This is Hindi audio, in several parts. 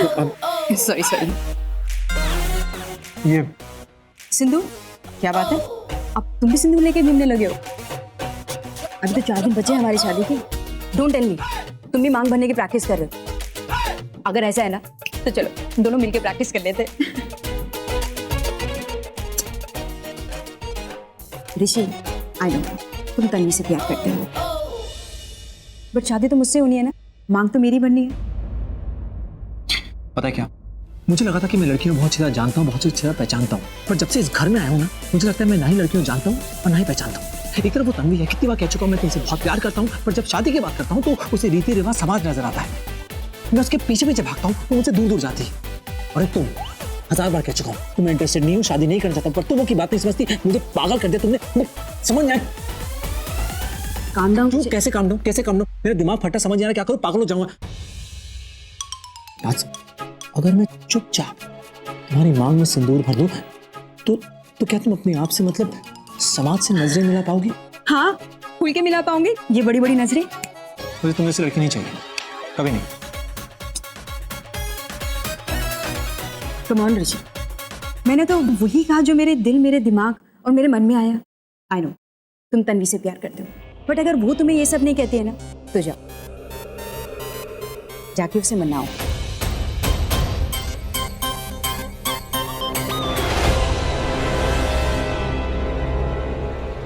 Sorry sorry. ये सिंदूर, क्या बात है? अब तुम भी सिंदूर लेके घूमने लगे हो? अभी तो 4 दिन बचे हैं हमारी शादी के। डोंट टेल मी तुम भी मांग भरने की प्रैक्टिस कर रहे हो। अगर ऐसा है ना तो चलो दोनों मिलके प्रैक्टिस कर लेते हैं। ऋषि, आई नो तुम तन्वी से प्यार करते हो, बट शादी तो मुझसे होनी है ना, मांग तो मेरी भरनी है। पता है क्या, मुझे लगा था कि मैं लड़कियों को बहुत ज्यादा जानता हूँ, बहुत अच्छी तरह पहचानता हूँ, पर जब से इस घर में आया हूँ ना, मुझे लगता है मैं ना ही लड़कियों को जानता हूँ और ना ही पहचानता हूँ। एक तरफ वो तन्वी है, कितनी बार कह चुका हूँ मैं तुमसे बहुत प्यार करता हूँ, पर जब शादी की बात करता हूँ तो उसे रीति रिवाज समाज नजर आता है। मैं उसके पीछे पीछे भागता हूँ, वो मुझसे दूर दूर जाती है। और तुम 1000 बार कह चुका हूँ तुम्हें इंटरेस्टेड नहीं हूँ, शादी नहीं करना चाहता, पर तुम वो की बात नहीं समझती, मुझे पागल कर दिया तुमने। समझ नहीं आया। Calm down. कैसे काम डाउन, कैसे काम डाउन? मेरा दिमाग फटा, समझ नहीं आ रहा क्या करूँ, पागल हो जाऊंगा। अगर मैं चुपचाप तुम्हारी मांग में सिंदूर भर दूं तो क्या तुम अपने आप से मतलब समाज से नजरें मिला पाओगी? हाँ, खुल के मिला पाऊंगी। ये बड़ी बड़ी नजरें। मुझे तुमने से लड़की नहीं चाहिए, कभी नहीं। कम ऑन ऋषि, मैंने तो वही कहा जो मेरे दिल, मेरे दिमाग और मेरे मन में आया। आई नो तुम तन्वी से प्यार करते हो, बट अगर वो तुम्हें ये सब नहीं कहती है ना तो जाओ, जाके उसे मनाओ।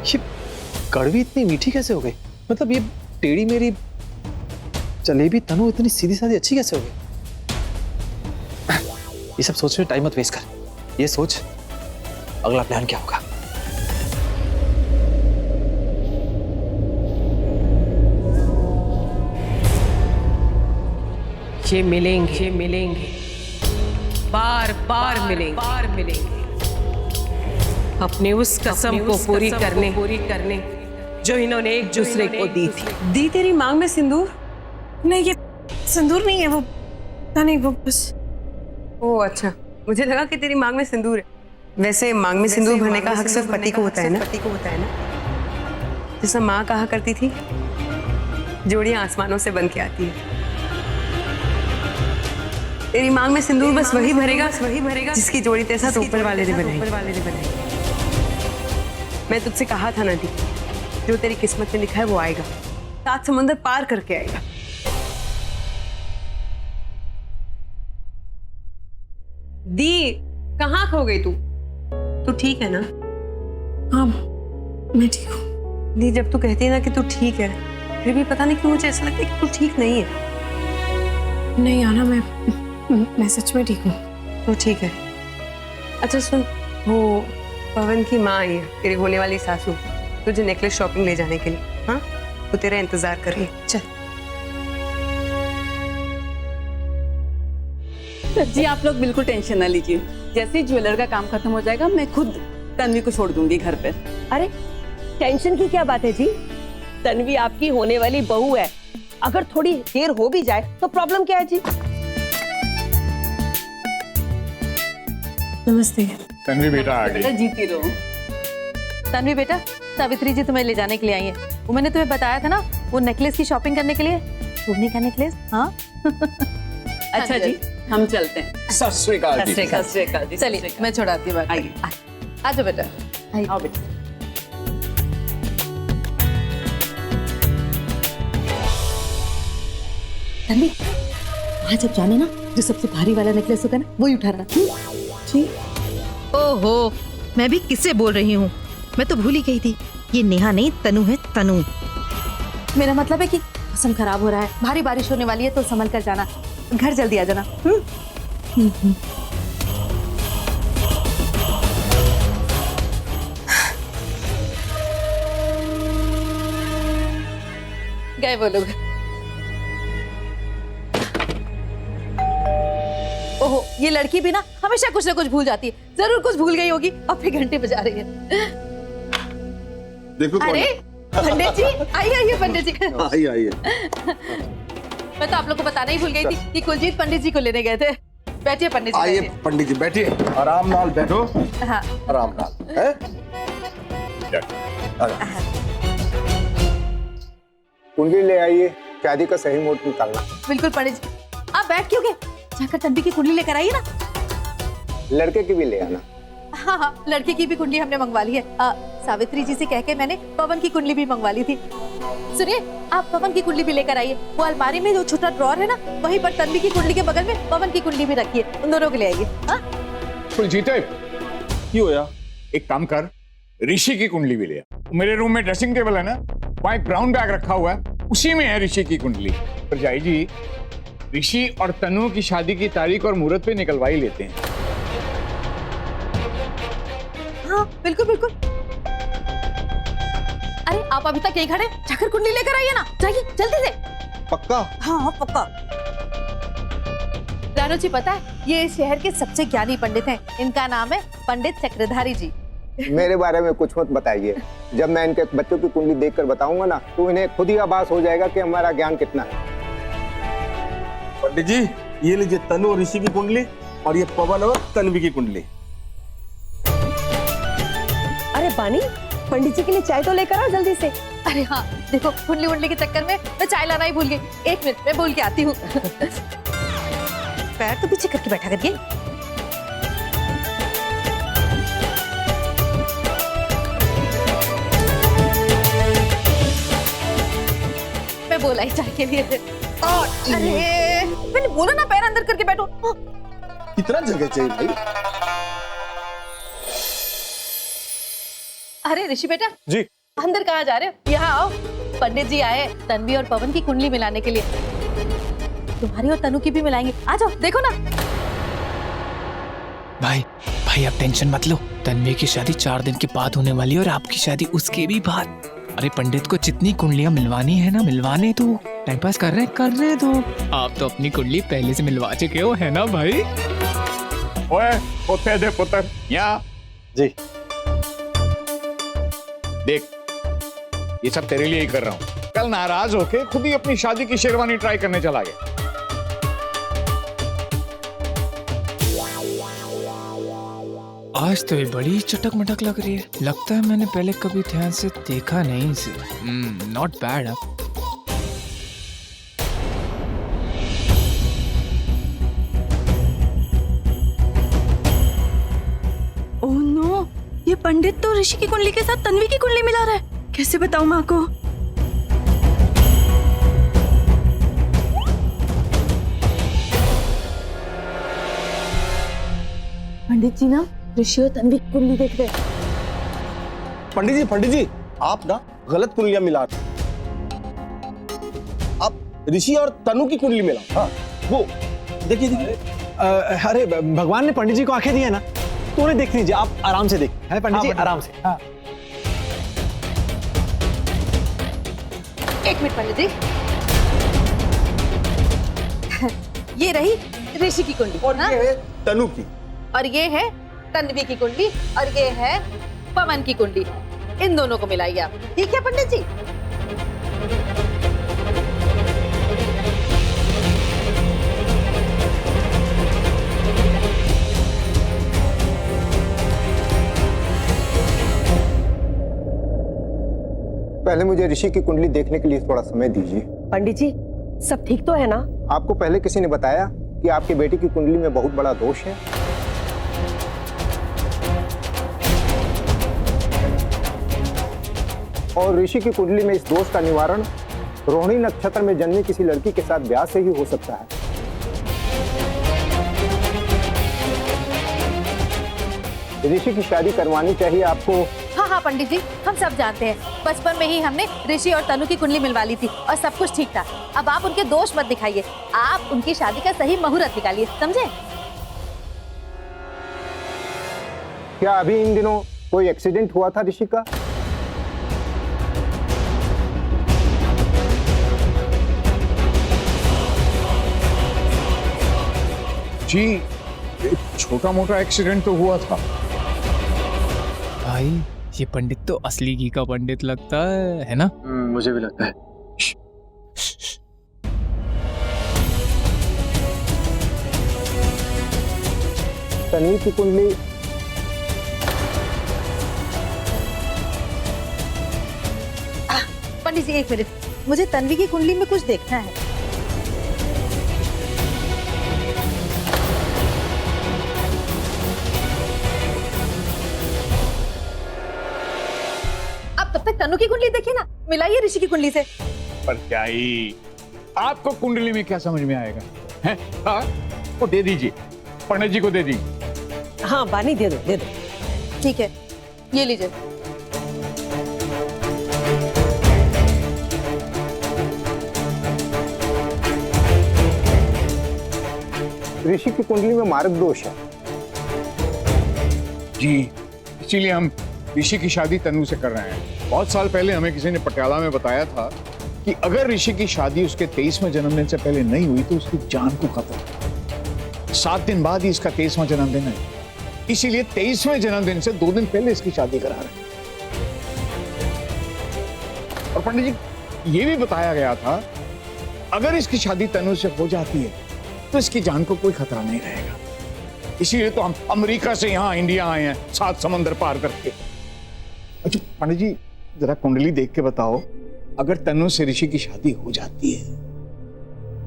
ये कड़वी इतनी मीठी कैसे हो गई? मतलब ये टेढ़ी मेरी जलेबी तनु इतनी सीधी सादी अच्छी कैसे हो गई? ये सब सोचने में टाइम मत वेस्ट कर, ये सोच अगला प्लान क्या होगा। ये मिलेंगे, बार बार मिलेंगे अपने उस कसम को पूरी करने जो इन्होंने एक दूसरे को दी थी। दी तेरी मांग में सिंदूर? नहीं, ये सिंदूर नहीं है, वो पता नहीं, वो बस। ओह अच्छा, मुझे लगा कि तेरी मांग में सिंदूर है। वैसे मांग में सिंदूर भरने का हक सिर्फ पति को होता है ना। जैसा माँ कहा करती थी, जोड़ियां आसमानों से बन के आती है। तेरी मांग में सिंदूर बस वही भरेगा जिसकी जोड़ी तेरे साथ ऊपर वाले ने बनाई। मैं तुझसे कहा था ना दी, जो तेरी किस्मत में लिखा है वो आएगा, 7 समंदर पार करके आएगा। दी, कहाँ खो गई तू ठीक है ना? हाँ मैं ठीक हूँ। दी, जब तू कहती है ना कि तू ठीक है, फिर भी पता नहीं क्यों मुझे ऐसा लगता है कि तू ठीक नहीं है। नहीं आना, मैं सच में ठीक हूँ। तो ठीक है। अच्छा सुन, वो पवन की माँ आई है, तेरी होने वाली सासू, तुझे नेकलेस शॉपिंग ले जाने के लिए। हाँ, वो तेरा इंतजार कर रही है। चल। जी आप लोग बिल्कुल टेंशन ना लीजिए, जैसे ही ज्वेलर का काम खत्म हो जाएगा मैं खुद तन्वी को छोड़ दूंगी घर पे। अरे टेंशन की क्या बात है जी, तन्वी आपकी होने वाली बहू है, अगर थोड़ी देर हो भी जाए तो प्रॉब्लम क्या है जी? नमस्ते। तन्वी बेटा आ गई। जीती रहो। तन्वी बेटा, सावित्री जी तुम्हें ले जाने के लिए आई है। वो मैंने तुम्हें बताया था ना, वो नेकलेस की शॉपिंग करने के लिए। सोने का नेकलेस। हाँ अच्छा जी, हम चलते हैं। सत श्री अकाल जी। सत श्री अकाल जी। चलिए मैं छोड़ाती हूँ। आइए। आजो बेटा। आओ बेटा। तन्वी, वहां जब जाना ना, जो सबसे भारी वाला नेकलेस होगा ना वही उठाना। जी। ओहो, मैं भी किससे बोल रही हूँ, मैं तो भूल ही गई थी, ये नेहा नहीं तनु है, तनु। मेरा मतलब है कि मौसम खराब हो रहा है, भारी बारिश होने वाली है, तो संभल कर जाना, घर जल्दी आ जाना। गए वो लोग। ओहो, ये लड़की भी ना हमेशा कुछ ना कुछ भूल जाती है, जरूर कुछ भूल गई होगी और फिर घंटे बजा रही है। देखो अरे पंडित जी, आइए पंडित जी। आइए। मैं तो आप लोग को बताना ही भूल गई थी कि कुलजीत पंडित जी को लेने गए थे। बैठिए पंडित जी। आइए पंडित जी बैठिए, आराम नाल बैठो। हाँ आराम नाल है। कुंडली ले आइए, शादी का सही मुहूर्त निकालना। बिल्कुल पंडित जी। आप बैठ क्यों गए? जाकर तन्वी की कुंडली लेकर आइए ना। लड़के की भी ले आना। हाँ हाँ, लड़के की भी कुंडली हमने मंगवा ली है। सावित्री जी से कह के मैंने पवन की कुंडली भी मंगवा ली थी। सुनिए, आप पवन की कुंडली भी लेकर आइए। वो अलमारी में जो छोटा ड्रॉर है ना, वहीं पर तन्वी की कुंडली के बगल में पवन की कुंडली भी रखिए। उन दोनों को ले आइए। हाँ जीते क्यों होया? एक काम कर, ऋषि की कुंडली भी ले आ। मेरे रूम में ड्रेसिंग टेबल है ना, वहाँ एक ब्राउन बैग रखा हुआ है, उसी में है ऋषि की कुंडली। परजाई जी, ऋषि और तनु की शादी की तारीख और मुहूर्त पे निकलवा ही लेते हैं। हाँ बिल्कुल बिल्कुल। अरे आप अभी तक यहीं खड़े, जाकर कुंडली लेकर आइए ना, जाइए जल्दी से। पक्का? हाँ पक्का। रानू जी, पता है ये इस शहर के सबसे ज्ञानी पंडित हैं। इनका नाम है पंडित चक्रधारी जी। मेरे बारे में कुछ मत बताइए। जब मैं इनके बच्चों की कुंडली देखकर बताऊंगा ना, तो इन्हें खुद ही आभास हो जाएगा कि हमारा ज्ञान कितना है। पंडित जी, ये लीजिए तनु और ऋषि की कुंडली, और ये पवन और तन्वी की कुंडली। अरे बानी, पंडित जी के लिए चाय तो लेकर आओ जल्दी से। अरे हाँ, देखो कुंडली उंडली के चक्कर में मैं चाय लाना ही भूल गई। 1 मिनट में बोल के आती हूँ। पैर तो पीछे करके बैठा करके। मैं बोला ही चाय के लिए। अरे मैंने बोला ना पैर अंदर करके बैठो। कितना जगह चाहिए भाई? अरे ऋषि बेटा जी। अंदर कहाँ जा रहे हो? यहाँ आओ, पंडित जी आए तन्वी और पवन की कुंडली मिलाने के लिए। तुम्हारी और तनु की भी मिलाएंगे। आ जाओ, देखो ना। भाई आप टेंशन मत लो। तन्वी की शादी 4 दिन के बाद होने वाली है और आपकी शादी उसके भी बाद। अरे पंडित को जितनी कुंडलियां मिलवानी है ना, मिलवाने तो टाइम पास कर रहे तो आप तो अपनी कुंडली पहले से मिलवा चुके हो, है ना भाई? ओए पोते दे पुत्र, यहाँ जी। देख, ये सब तेरे लिए ही कर रहा हूँ। कल नाराज होके खुद ही अपनी शादी की शेरवानी ट्राई करने चला गया। आज तो ये बड़ी चटक मटक लग रही है। लगता है मैंने पहले कभी ध्यान से देखा नहीं इसे। Not bad. ओह नो, ये पंडित तो ऋषि की कुंडली के साथ तन्वी की कुंडली मिला रहा है। कैसे बताऊं माँ को? पंडित जी ना ऋषि और तन्वी की कुंडली देख रहे। पंडित जी, आप ना गलत कुंडलियां मिला रहे हैं। आप ऋषि और तनु की कुंडली मिला। हाँ, वो देखिए। अरे भगवान ने पंडित जी को आंखें दी है ना, तो उन्हें देख लीजिए। आप आराम से देख। है पंडित जी, आराम से। हाँ। 1 मिनट पंडित जी। ये रही ऋषि की कुंडली और ये है तनु की, और ये है तन्वी की कुंडली, और ये है पवन की कुंडली। इन दोनों को मिलाइए आप, ठीक है पंडित जी? पहले मुझे ऋषि की कुंडली देखने के लिए थोड़ा समय दीजिए। पंडित जी, सब ठीक तो है ना? आपको पहले किसी ने बताया कि आपकी बेटी की कुंडली में बहुत बड़ा दोष है? और ऋषि की कुंडली में इस दोष का निवारण रोहिणी नक्षत्र में जन्मी किसी लड़की के साथ ब्याह से ही हो सकता है। ऋषि की शादी करवानी चाहिए आपको। हाँ हाँ पंडित जी, हम सब जानते हैं। बचपन में ही हमने ऋषि और तनु की कुंडली मिलवा ली थी और सब कुछ ठीक था। अब आप उनके दोष मत दिखाइए, आप उनकी शादी का सही मुहूर्त निकालिए, समझे? क्या अभी इन दिनों कोई एक्सीडेंट हुआ था ऋषि का? जी, एक छोटा मोटा एक्सीडेंट तो हुआ था। भाई ये पंडित तो असली घी का पंडित लगता है ना? मुझे भी लगता है। तन्वी की कुंडली पंडित जी 1 मिनट, मुझे तन्वी की कुंडली में कुछ देखना है। तब तक तनु की कुंडली देखिए ना, मिलाइए ऋषि की कुंडली से। पर क्या ही, आपको कुंडली में क्या समझ में आएगा? हैं? हाँ, वो दे दीजिए, पंडित जी को दे दीजिए। हाँ बानी दे दो दे दो। ठीक है, ये लीजिए। ऋषि की कुंडली में मार्ग दोष है। जी, इसीलिए हम ऋषि की शादी तनु से कर रहे हैं। बहुत साल पहले हमें किसी ने पटियाला में बताया था कि अगर ऋषि की शादी उसके 23वें जन्मदिन से पहले नहीं हुई तो उसकी जान को खतरा। 7 दिन बाद ही इसका 23वां जन्मदिन है, इसीलिए 23वें जन्मदिन से 2 दिन पहले इसकी शादी करा रहे हैं। और पंडित जी, ये भी बताया गया था अगर इसकी शादी तनु से हो जाती है तो इसकी जान को कोई खतरा नहीं रहेगा। इसीलिए तो हम अमेरिका से यहाँ इंडिया आए हैं, 7 समंदर पार करके। अच्छा पंडित जी, जरा कुंडली देख के बताओ, अगर तनु से ऋषि की शादी हो जाती है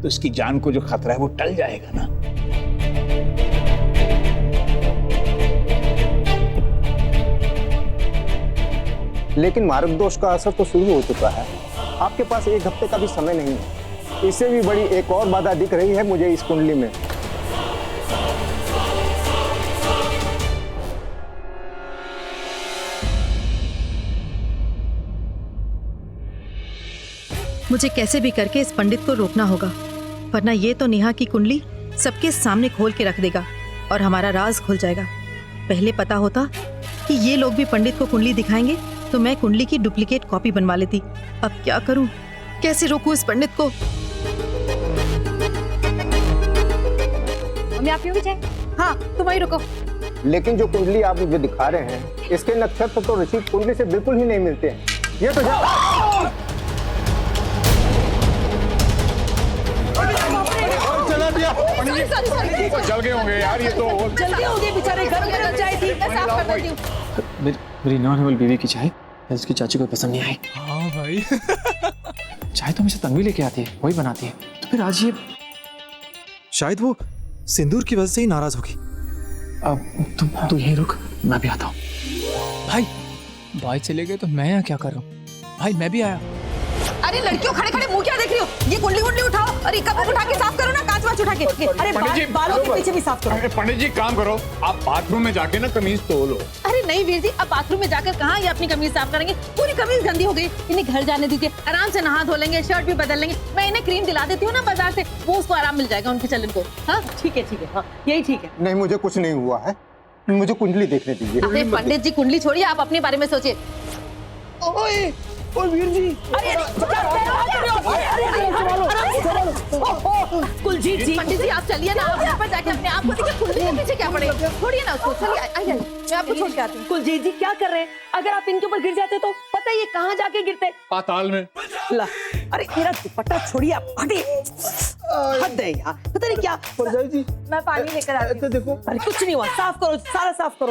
तो इसकी जान को जो खतरा है वो टल जाएगा ना? लेकिन मार्ग दोष का असर तो शुरू हो चुका है। आपके पास 1 हफ्ते का भी समय नहीं है। इससे भी बड़ी एक और बाधा दिख रही है मुझे इस कुंडली में। मुझे कैसे भी करके इस पंडित को रोकना होगा, वरना ये तो नेहा की कुंडली सबके सामने खोल के रख देगा और हमारा राज खुल जाएगा। पहले पता होता कि ये लोग भी पंडित को कुंडली दिखाएंगे तो मैं कुंडली की डुप्लीकेट कॉपी बनवा लेती। अब क्या करूं, कैसे रोकूं इस पंडित को? मम्मी आप पियोगी चाय? हाँ तुम वहीं रुको। लेकिन जो कुंडली आप मुझे दिखा रहे हैं, इसके नक्षत्र तो ऋषि की कुंडली से बिल्कुल ही नहीं मिलते हैं। ये तो चला दिया। जल गए होंगे यार ये तो। जल्दी हो गए बेचारे, घर में चाय थी, मैं साफ कर देती हूँ। मेरी नॉन बीवी की चाय इसकी चाची को पसंद नहीं आई। हाँ भाई। चाय तो हमेशा तन्वी लेके आती है, वही बनाती है, तो फिर आज ये शायद वो सिंदूर की वजह से ही नाराज होगी। अब तू यहीं रुक, मैं भी आता हूँ। भाई चले गए तो मैं यहाँ क्या कर रहा हूँ? भाई मैं भी आया। अरे लड़कियों, खड़े खड़े मुंह क्या देख रही हो? ये कुंडली कुंडली उठाओ और ये कप उठा के साफ करो ना, कांच वाच उठा के। अरे पंडित जी, बालों के पीछे भी साफ करो। अरे पंडित जी काम करो, आप बाथरूम में जाके ना कमीज धो लो। अरे नहीं वीर जी, अब बाथरूम में जाकर कहाँ ये अपनी कमीज साफ करेंगे? पूरी कमीज गंदी हो गई। इन्हें घर जाने दीजिए, आराम से नहा धो लेंगे, शर्ट भी बदल लेंगे। मैं इन्हें क्रीम दिला देती हूँ ना बाजार से, वो उसको आराम मिल जाएगा उनके चलन को। हाँ ठीक है हाँ यही ठीक है। नहीं, मुझे कुछ नहीं हुआ है, मुझे कुंडली देखने दीजिए। अरे पंडित जी कुंडली छोड़िए, आप अपने बारे में सोचिए। ओए वीर जी, कुलजीत जी, पंडित जी आप चलिए ना, आप यहाँ पर जाके अपने आप को देखिए, कुंडली के पीछे क्या पड़ेगा? छोड़िए ना उसको, चलिए आइए, मैं आपको छोड़ के आती हूँ। कुलजीत जी क्या कर रहे हैं? अगर आप इनके ऊपर गिर जाते तो पता है ये कहाँ जाके गिरते? पाताल में। ला, अरे मेरा दुपट्टा छोड़िए आप, हटे। हद है यार, पता नहीं क्या। परजाई जी मैं पानी लेकर आती हूँ। देखो, अरे कुछ नहीं हुआ, साफ करो, सारा साफ करो।